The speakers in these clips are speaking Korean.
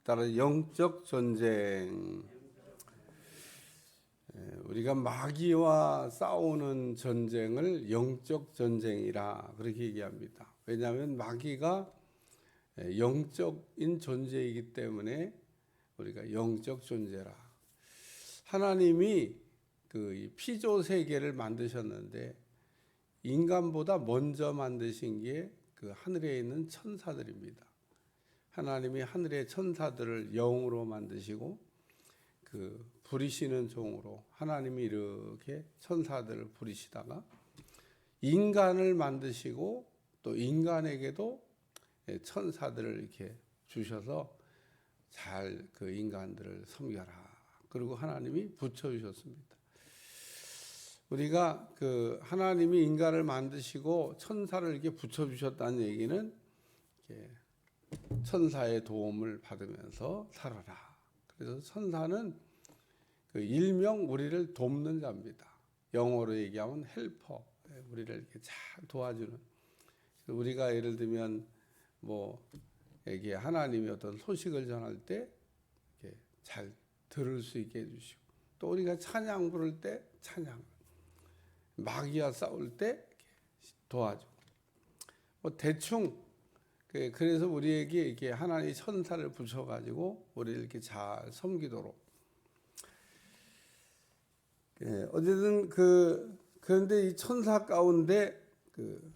따라 영적 전쟁. 우리가 마귀와 싸우는 전쟁을 영적 전쟁이라 그렇게 얘기합니다. 왜냐하면 마귀가 영적인 존재이기 때문에 우리가 영적 존재라. 하나님이 그 피조 세계를 만드셨는데 인간보다 먼저 만드신 게 그 하늘에 있는 천사들입니다. 하나님이 하늘의 천사들을 영으로 만드시고 그 부리시는 종으로 하나님이 이렇게 천사들을 부리시다가 인간을 만드시고 또 인간에게도 천사들을 이렇게 주셔서 잘 그 인간들을 섬겨라. 그리고 하나님이 붙여주셨습니다. 우리가 그 하나님이 인간을 만드시고 천사를 이렇게 붙여주셨다는 얘기는 이렇게 천사의 도움을 받으면서 살아라. 그래서 천사는 그 일명 우리를 돕는 자입니다. 영어로 얘기하면 헬퍼, 우리를 이렇게 잘 도와주는. 우리가 예를 들면 뭐 이게 하나님이 어떤 소식을 전할 때 이렇게 잘 들을 수 있게 해주시고, 또 우리가 찬양 부를 때 찬양, 마귀와 싸울 때 도와주고, 뭐 대충 그래서 우리에게 이렇게 하나님 천사를 붙여가지고 우리를 이렇게 잘 섬기도록. 어쨌든 그런데 이 천사 가운데 그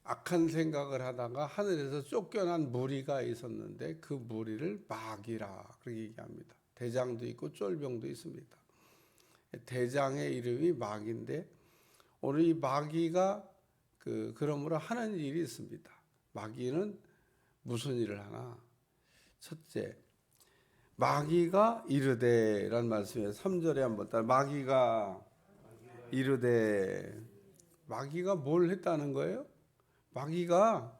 악한 생각을 하다가 하늘에서 쫓겨난 무리가 있었는데 그 무리를 마귀라 그렇게 얘기합니다. 대장도 있고 쫄병도 있습니다. 대장의 이름이 마귀인데 오늘 이 마귀가 그러므로 하는 일이 있습니다. 마귀는 무슨 일을 하나? 첫째, 마귀가 이르되라는 말씀이에요. 3절에 한번 따라 마귀가 이르되. 마귀가 뭘 했다는 거예요? 마귀가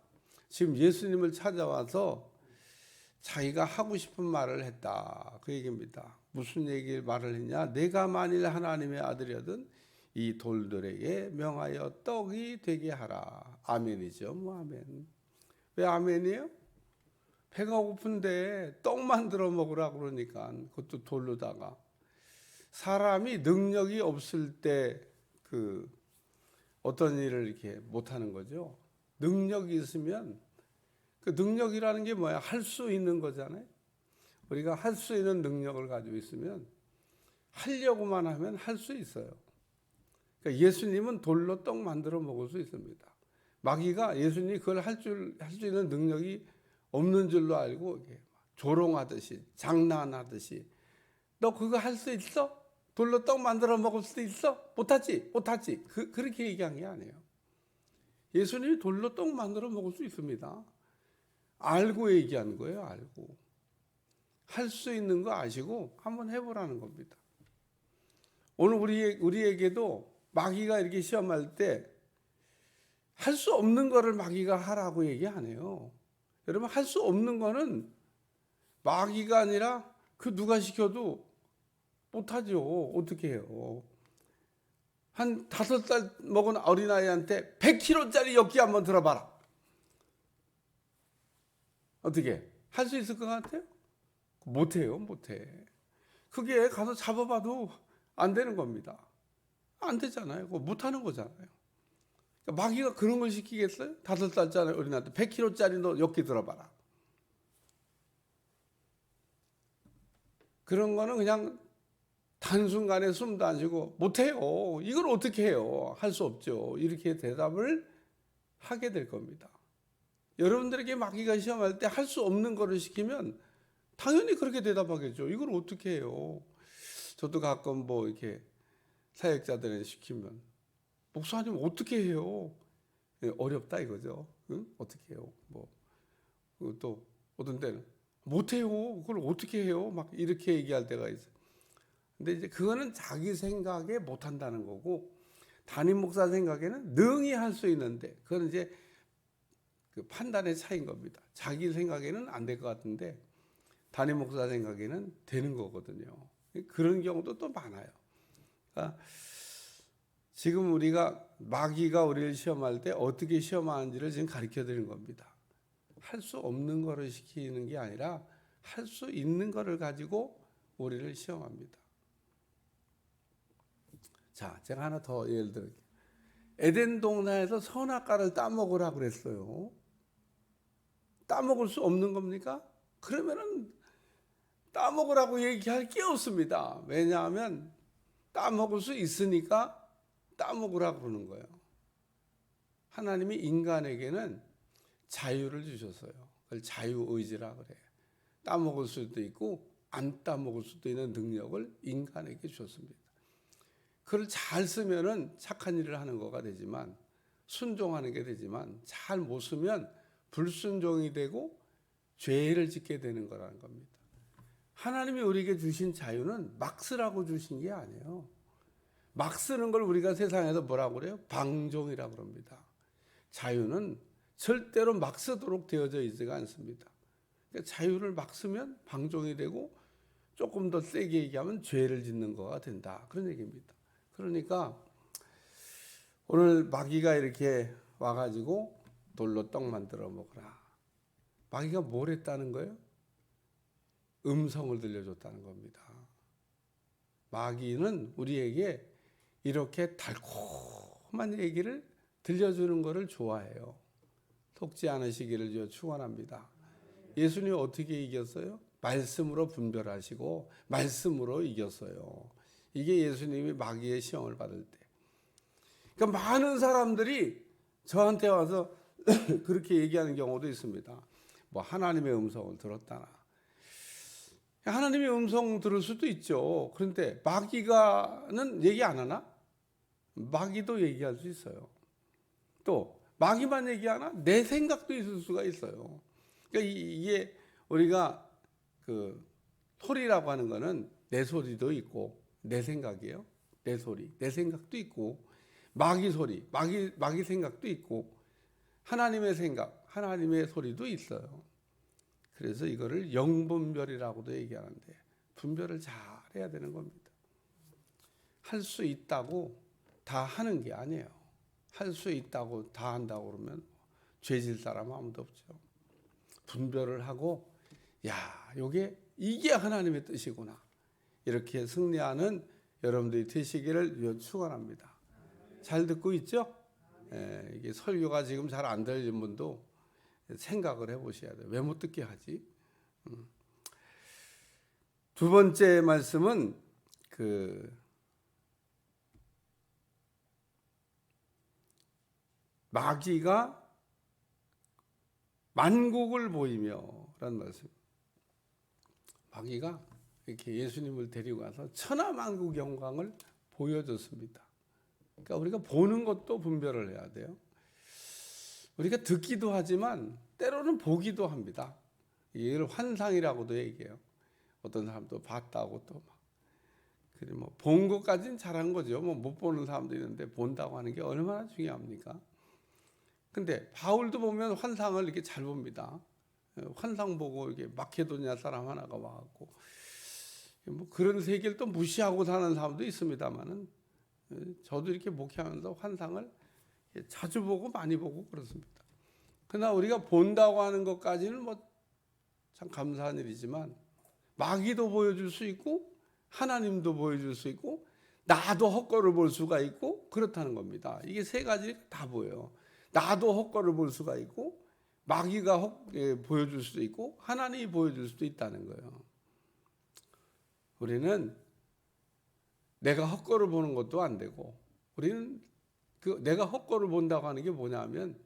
지금 예수님을 찾아와서 자기가 하고 싶은 말을 했다. 그 얘기입니다. 무슨 얘기를 말을 했냐? 내가 만일 하나님의 아들이거든 이 돌들에게 명하여 떡이 되게 하라. 아멘이죠. 뭐 아멘. 왜 아멘이에요? 배가 고픈데 떡 만들어 먹으라 그러니까 그것도 돌로다가. 사람이 능력이 없을 때 그 어떤 일을 이렇게 못하는 거죠. 능력이 있으면 그 능력이라는 게 뭐야? 할 수 있는 거잖아요. 우리가 할 수 있는 능력을 가지고 있으면 하려고만 하면 할 수 있어요. 그러니까 예수님은 돌로 떡 만들어 먹을 수 있습니다. 마귀가 예수님이 그걸 할 수 있는 능력이 없는 줄로 알고 조롱하듯이 장난하듯이 너 그거 할 수 있어? 돌로 떡 만들어 먹을 수도 있어? 못하지? 그렇게 얘기한 게 아니에요. 예수님이 돌로 떡 만들어 먹을 수 있습니다. 알고 얘기한 거예요. 알고. 할 수 있는 거 아시고 한번 해보라는 겁니다. 오늘 우리에게도 마귀가 이렇게 시험할 때 할 수 없는 거를 마귀가 하라고 얘기 안 해요. 여러분, 할 수 없는 거는 마귀가 아니라 그 누가 시켜도 못하죠. 어떻게 해요? 한 5살 먹은 어린아이한테 100kg짜리 엽기 한번 들어봐라. 어떻게? 할 수 있을 것 같아요? 못해요. 못해. 그게 가서 잡아봐도 안 되는 겁니다. 안 되잖아요. 그거 못하는 거잖아요. 그러니까 마귀가 그런 걸 시키겠어요? 5살짜리 어린아이한테 100kg짜리 너 엽기 들어봐라. 그런 거는 그냥 단순간에 숨도 안 쉬고 못해요. 이걸 어떻게 해요? 할 수 없죠. 이렇게 대답을 하게 될 겁니다. 여러분들에게 마귀가 시험할 때 할 수 없는 거를 시키면 당연히 그렇게 대답하겠죠. 이걸 어떻게 해요? 저도 가끔 뭐 이렇게 사역자들을 시키면 목사님 어떻게 해요? 어렵다 이거죠. 응? 어떻게 해요? 뭐 또 어떤 때는 못해요. 그걸 어떻게 해요? 막 이렇게 얘기할 때가 있어요. 근데 이제 그거는 자기 생각에 못한다는 거고 담임 목사 생각에는 능히 할 수 있는데 그건 이제 그 판단의 차이인 겁니다. 자기 생각에는 안 될 것 같은데 담임 목사 생각에는 되는 거거든요. 그런 경우도 또 많아요. 그러니까 지금 우리가 마귀가 우리를 시험할 때 어떻게 시험하는지를 지금 가르쳐 드리는 겁니다. 할 수 없는 거를 시키는 게 아니라 할 수 있는 것을 가지고 우리를 시험합니다. 자, 제가 하나 더 예를 들을게요. 에덴 동산에서 선악과를 따먹으라 그랬어요. 따먹을 수 없는 겁니까? 그러면은 따먹으라고 얘기할 게 없습니다. 왜냐하면 따먹을 수 있으니까 따먹으라고 그러는 거예요. 하나님이 인간에게는 자유를 주셨어요. 그걸 자유의지라 그래요. 따먹을 수도 있고 안 따먹을 수도 있는 능력을 인간에게 주셨습니다. 그걸 잘 쓰면은 착한 일을 하는 거가 되지만, 순종하는 게 되지만, 잘 못 쓰면 불순종이 되고 죄를 짓게 되는 거라는 겁니다. 하나님이 우리에게 주신 자유는 막 쓰라고 주신 게 아니에요. 막 쓰는 걸 우리가 세상에서 뭐라고 그래요? 방종이라고 그럽니다. 자유는 절대로 막 쓰도록 되어져 있지가 않습니다. 그러니까 자유를 막 쓰면 방종이 되고, 조금 더 세게 얘기하면 죄를 짓는 거가 된다, 그런 얘기입니다. 그러니까 오늘 마귀가 이렇게 와가지고 돌로 떡 만들어 먹으라. 마귀가 뭘 했다는 거예요? 음성을 들려줬다는 겁니다. 마귀는 우리에게 이렇게 달콤한 얘기를 들려주는 것을 좋아해요. 속지 않으시기를 축원합니다. 예수님이 어떻게 이겼어요? 말씀으로 분별하시고 말씀으로 이겼어요. 이게 예수님이 마귀의 시험을 받을 때. 그러니까 많은 사람들이 저한테 와서 그렇게 얘기하는 경우도 있습니다. 뭐 하나님의 음성을 들었다나. 하나님의 음성 들을 수도 있죠. 그런데 마귀가는 얘기 안 하나? 마귀도 얘기할 수 있어요. 또 마귀만 얘기하나? 내 생각도 있을 수가 있어요. 그러니까 이게 우리가 그 소리라고 하는 거는 내 소리도 있고 내 생각이에요. 내 소리, 내 생각도 있고 마귀 소리, 마귀 생각도 있고 하나님의 생각, 하나님의 소리도 있어요. 그래서 이거를 영분별이라고도 얘기하는데 분별을 잘 해야 되는 겁니다. 할 수 있다고 다 하는 게 아니에요. 할 수 있다고 다 한다고 그러면 죄질 사람 아무도 없죠. 분별을 하고 야, 이게 하나님의 뜻이구나. 이렇게 승리하는 여러분들이 되시기를 축원합니다. 잘 듣고 있죠? 이게 설교가 지금 잘 안 들리는 분도 생각을 해보셔야 돼요. 왜 못 듣게 하지? 두 번째 말씀은 마귀가 만국을 보이며 라는 말씀. 마귀가 이렇게 예수님을 데리고 가서 천하만국 영광을 보여줬습니다. 그러니까 우리가 보는 것도 분별을 해야 돼요. 우리가 듣기도 하지만 때로는 보기도 합니다. 이걸 환상이라고도 얘기해요. 어떤 사람도 봤다고 또 막. 그리고 뭐 본 것까지는 잘한 거죠. 뭐 못 보는 사람도 있는데 본다고 하는 게 얼마나 중요합니까? 근데 바울도 보면 환상을 이렇게 잘 봅니다. 환상 보고 이게 마케도니아 사람 하나가 와갖고 뭐 그런 세계를 또 무시하고 사는 사람도 있습니다만은 저도 이렇게 목회하면서 환상을 자주 보고 많이 보고 그렇습니다. 그러나 우리가 본다고 하는 것까지는 뭐 참 감사한 일이지만 마귀도 보여줄 수 있고 하나님도 보여줄 수 있고 나도 헛거를 볼 수가 있고 그렇다는 겁니다. 이게 세 가지 다 보여요. 나도 헛거를 볼 수가 있고 마귀가 보여줄 수도 있고 하나님이 보여줄 수도 있다는 거예요. 우리는 내가 헛거를 보는 것도 안 되고 우리는 내가 헛거를 본다고 하는 게 뭐냐면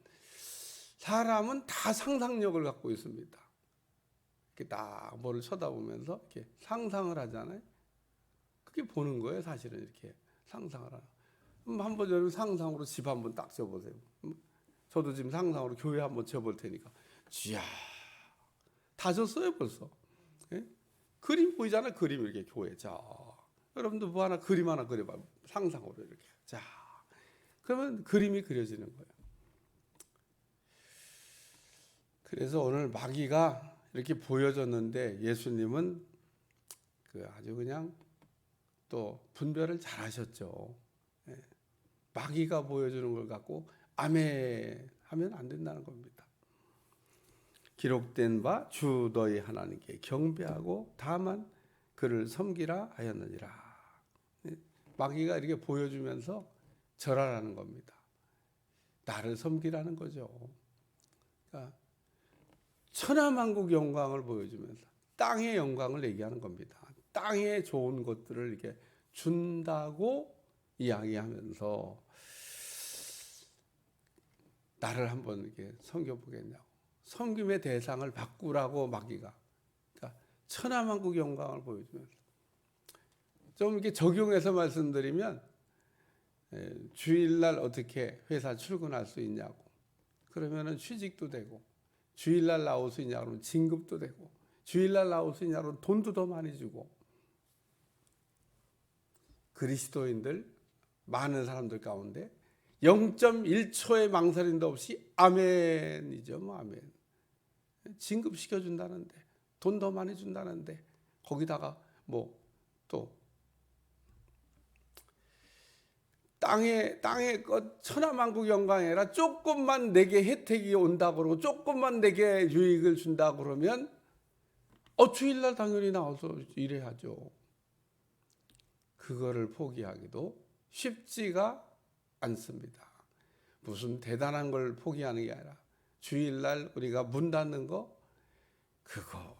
사람은 다 상상력을 갖고 있습니다. 이렇게 딱 뭐를 쳐다보면서 이렇게 상상을 하잖아요. 그게 보는 거예요, 사실은. 이렇게 상상을 하나. 한번 여러분 상상으로 집 한번 딱 져보세요. 저도 지금 상상으로 교회 한번 져볼 테니까 쥐야 다 졌어요 벌써. 예? 그림 보이잖아요. 그림 이렇게 교회. 자, 여러분도 뭐 하나 그림 하나 그려봐. 상상으로 이렇게. 자, 그러면 그림이 그려지는 거예요. 그래서 오늘 마귀가 이렇게 보여졌는데 예수님은 아주 그냥 또 분별을 잘 하셨죠. 예. 마귀가 보여주는 걸 갖고 아멘 하면 안 된다는 겁니다. 기록된 바 주 너희 하나님께 경배하고 다만 그를 섬기라 하였느니라. 마귀가 이렇게 보여주면서 절하라는 겁니다. 나를 섬기라는 거죠. 그러니까 천하만국 영광을 보여주면서 땅의 영광을 얘기하는 겁니다. 땅의 좋은 것들을 이렇게 준다고 이야기하면서 나를 한번 이렇게 섬겨보겠냐고, 섬김의 대상을 바꾸라고 마귀가, 그러니까 천하만국 영광을 보여주면서 좀 이렇게 적용해서 말씀드리면, 주일날 어떻게 회사 출근할 수 있냐고, 그러면은 취직도 되고, 주일날 나올 수 있냐고 그러면 진급도 되고, 주일날 나올 수 있냐고 그러면 돈도 더 많이 주고, 그리스도인들 많은 사람들 가운데 0.1초의 망설임도 없이 아멘이죠. 뭐 아멘. 진급시켜 준다는데, 돈 더 많이 준다는데, 거기다가 뭐 또 땅의 것 천하만국 영광이 아니라 조금만 내게 혜택이 온다 그러고 조금만 내게 유익을 준다 그러면 주일날 당연히 나와서 일해야죠. 그거를 포기하기도 쉽지가 않습니다. 무슨 대단한 걸 포기하는 게 아니라 주일날 우리가 문 닫는 거, 그거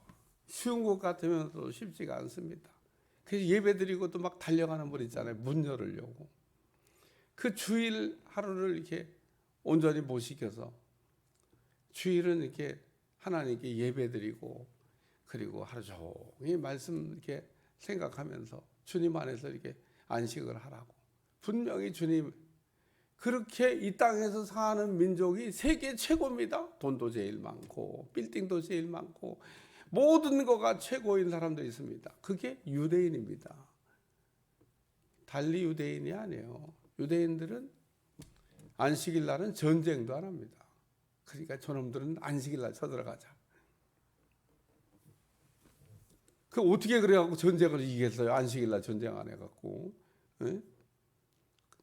쉬운 것 같으면서도 쉽지가 않습니다. 그래서 예배 드리고 또 막 달려가는 분 있잖아요. 문 열으려고. 그 주일 하루를 이렇게 온전히 못 시켜서 주일은 이렇게 하나님께 예배 드리고, 그리고 하루 종일 말씀 이렇게 생각하면서 주님 안에서 이렇게 안식을 하라고. 분명히 주님, 그렇게 이 땅에서 사는 민족이 세계 최고입니다. 돈도 제일 많고 빌딩도 제일 많고 모든 거가 최고인 사람도 있습니다. 그게 유대인입니다. 달리 유대인이 아니에요. 유대인들은 안식일 날은 전쟁도 안 합니다. 그러니까 저놈들은 안식일 날 쳐들어가자. 그 어떻게 그래갖고 전쟁을 이기겠어요? 안식일 날 전쟁 안 해갖고. 에?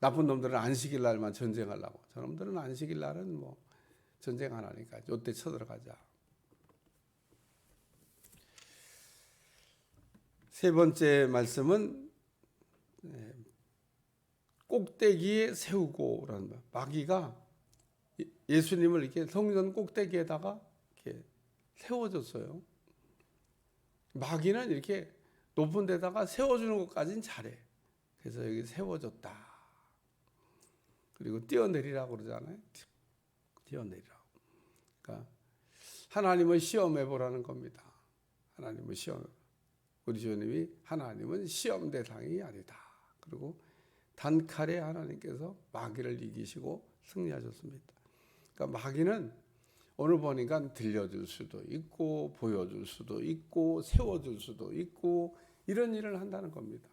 나쁜 놈들은 안식일 날만 전쟁하려고. 저놈들은 안식일 날은 뭐 전쟁 안 하니까 이때 쳐들어가자. 세 번째 말씀은 꼭대기에 세우고라는 말. 마귀가 예수님을 이렇게 성전 꼭대기에다가 이렇게 세워줬어요. 마귀는 이렇게 높은 데다가 세워주는 것까지는 잘해. 그래서 여기 세워줬다. 그리고 뛰어내리라고 그러잖아요. 뛰어내리라고. 그러니까 하나님을 시험해 보라는 겁니다. 하나님을 시험. 우리 주님이 하나님은 시험 대상이 아니다. 그리고 단칼에 하나님께서 마귀를 이기시고 승리하셨습니다. 그러니까 마귀는 오늘 보니까 들려줄 수도 있고 보여줄 수도 있고 세워줄 수도 있고 이런 일을 한다는 겁니다.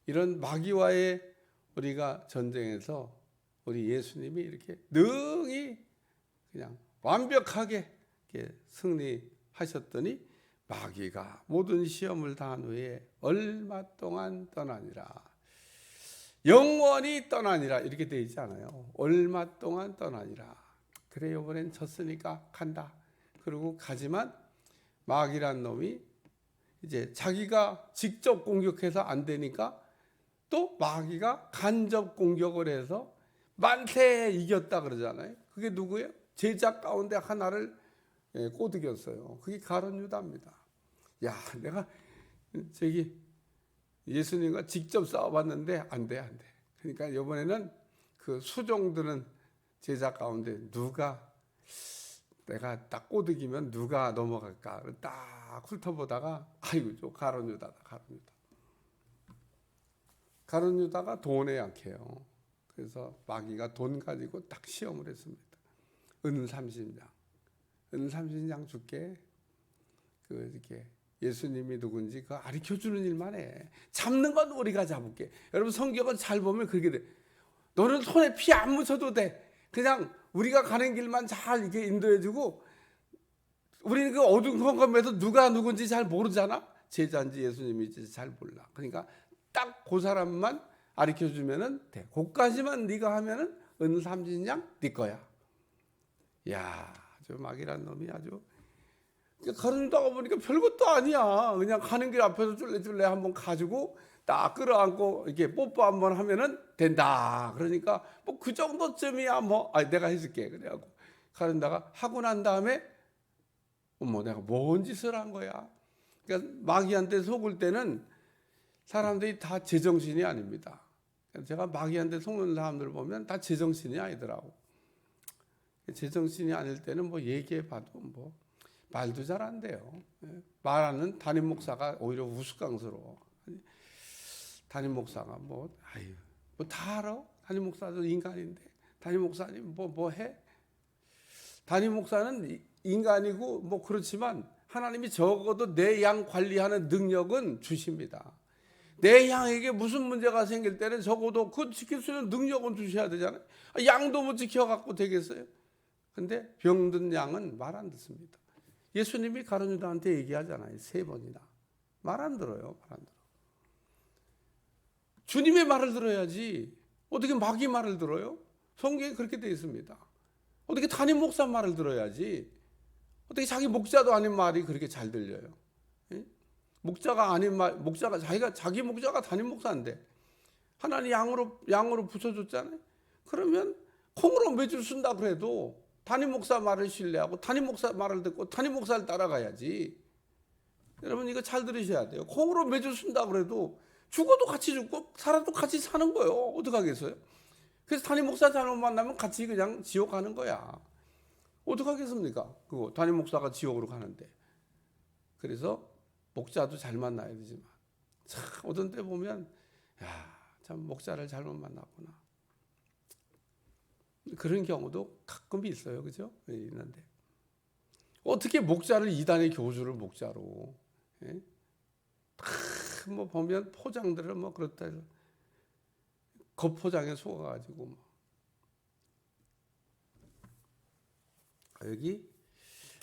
이런 마귀와의 우리가 전쟁에서 우리 예수님이 이렇게 능히 그냥 완벽하게 이렇게 승리하셨더니 마귀가 모든 시험을 당한 후에 얼마 동안 떠나니라. 영원히 떠나니라 이렇게 되어 있지 않아요. 얼마 동안 떠나니라. 그래 이번엔 졌으니까 간다. 그리고 가지만 마귀란 놈이 이제 자기가 직접 공격해서 안 되니까 또 마귀가 간접 공격을 해서 만세 이겼다 그러잖아요. 그게 누구예요? 제자 가운데 하나를 꼬드겼어요. 그게 가룟 유다입니다. 야, 내가 저기 예수님과 직접 싸워봤는데 안 돼. 그러니까 이번에는 그 수종드는 제자 가운데 누가 내가 딱 꼬드기면 누가 넘어갈까 딱 훑어보다가 아이고 저 가룟 유다다. 가룟 유다가 돈에 약해요. 그래서 마귀가 돈 가지고 딱 시험을 했습니다. 은 30냥 줄게. 그 이렇게 예수님이 누군지 그 가르쳐 주는 일만 해. 잡는 건 우리가 잡을게. 여러분 성경은 잘 보면 그렇게 돼. 너는 손에 피 안 묻혀도 돼. 그냥 우리가 가는 길만 잘 이렇게 인도해주고 우리는 그 어두컴컴해서 누가 누군지 잘 모르잖아. 제자인지 예수님인지 잘 몰라. 그러니까 딱 그 사람만 가르쳐 주면은 돼. 그까지만 네가 하면은 은 30냥 네 거야. 야, 저 마귀란 놈이 아주 가르치다가 보니까 별것도 아니야. 그냥 가는 길 앞에서 쫄래쫄래 한번 가지고 딱 끌어안고 이렇게 뽀뽀 한번 하면은 된다. 그러니까 뭐 그 정도쯤이야 뭐 내가 해줄게. 그래갖고 가른다가 하고 난 다음에 어머 내가 뭔 짓을 한 거야. 그러니까 마귀한테 속을 때는 사람들이 다 제정신이 아닙니다. 제가 마귀한테 속는 사람들 보면 다 제정신이 아니더라고. 제정신이 아닐 때는 뭐 얘기해봐도 뭐 말도 잘 안 돼요. 말하는 담임 목사가 오히려 우스꽝스러워. 담임 목사가 뭐 다 알아? 담임 목사도 인간인데 담임 목사님 뭐 해? 담임 목사는 인간이고 뭐 그렇지만 하나님이 적어도 내 양 관리하는 능력은 주십니다. 내 양에게 무슨 문제가 생길 때는 적어도 그 지킬 수 있는 능력은 주셔야 되잖아요. 양도 못 지켜갖고 되겠어요? 근데 병든 양은 말 안 듣습니다. 예수님이 가룟유다한테 얘기하잖아요. 3번이나. 말 안 들어요. 말 안 들어. 주님의 말을 들어야지. 어떻게 마귀 말을 들어요? 성경에 그렇게 되어 있습니다. 어떻게 담임 목사 말을 들어야지. 어떻게 자기 목자도 아닌 말이 그렇게 잘 들려요. 목자가 아닌 말, 목자가 자기 목자가 담임 목사인데 하나님 양으로 붙여줬잖아요. 그러면 콩으로 매줄 쓴다 그래도 담임 목사 말을 신뢰하고 담임 목사 말을 듣고 담임 목사를 따라가야지. 여러분 이거 잘 들으셔야 돼요. 콩으로 매줄 쓴다 그래도 죽어도 같이 죽고 살아도 같이 사는 거예요. 어떡하겠어요? 그래서 담임 목사 잘못 만나면 같이 그냥 지옥 가는 거야. 어떡하겠습니까? 그거 담임 목사가 지옥으로 가는데. 그래서 목자도 잘 만나야 되지만 참 어떤 때 보면 참 목자를 잘못 만났구나. 그런 경우도 가끔 있어요. 그죠? 있는데 어떻게 목자를 이단의 교주를 목자로 뭐 보면 포장들은 뭐 그렇다 해서 겉포장에 속아가지고 뭐. 여기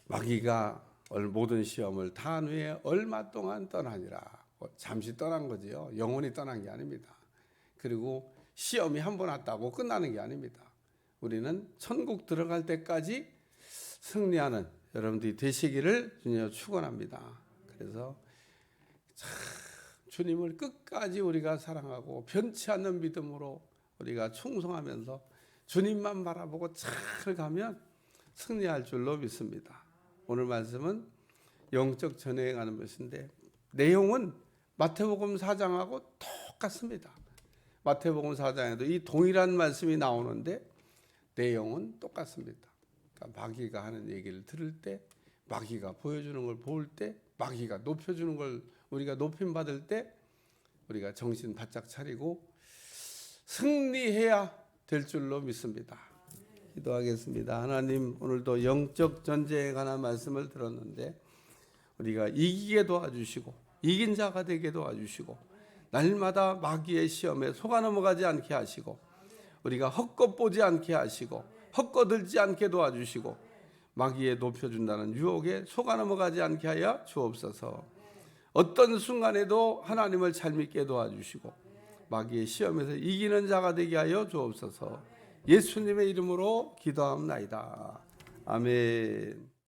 마귀가 모든 시험을 단 후에 얼마 동안 떠나니라. 잠시 떠난 거지요. 영원히 떠난 게 아닙니다. 그리고 시험이 한 번 왔다고 끝나는 게 아닙니다. 우리는 천국 들어갈 때까지 승리하는 여러분들이 되시기를 주님 축원합니다. 그래서 참 주님을 끝까지 우리가 사랑하고 변치 않는 믿음으로 우리가 충성하면서 주님만 바라보고 잘 가면 승리할 줄로 믿습니다. 오늘 말씀은 영적 전쟁에 가는 것인데 내용은 마태복음 4장하고 똑같습니다. 마태복음 4장에도 이 동일한 말씀이 나오는데 내용은 똑같습니다. 그러니까 마귀가 하는 얘기를 들을 때, 마귀가 보여주는 걸 볼 때, 마귀가 높여주는 걸 우리가 높임받을 때 우리가 정신 바짝 차리고 승리해야 될 줄로 믿습니다. 기도하겠습니다. 하나님, 오늘도 영적 전쟁에 관한 말씀을 들었는데 우리가 이기게 도와주시고 이긴 자가 되게 도와주시고 날마다 마귀의 시험에 속아 넘어가지 않게 하시고 우리가 헛것 보지 않게 하시고 헛거들지 않게 도와주시고 마귀에 높여준다는 유혹에 속아 넘어가지 않게 하여 주옵소서. 어떤 순간에도 하나님을 잘 믿게 도와주시고 마귀의 시험에서 이기는 자가 되게 하여 주옵소서. 예수님의 이름으로 기도합니다. 아멘.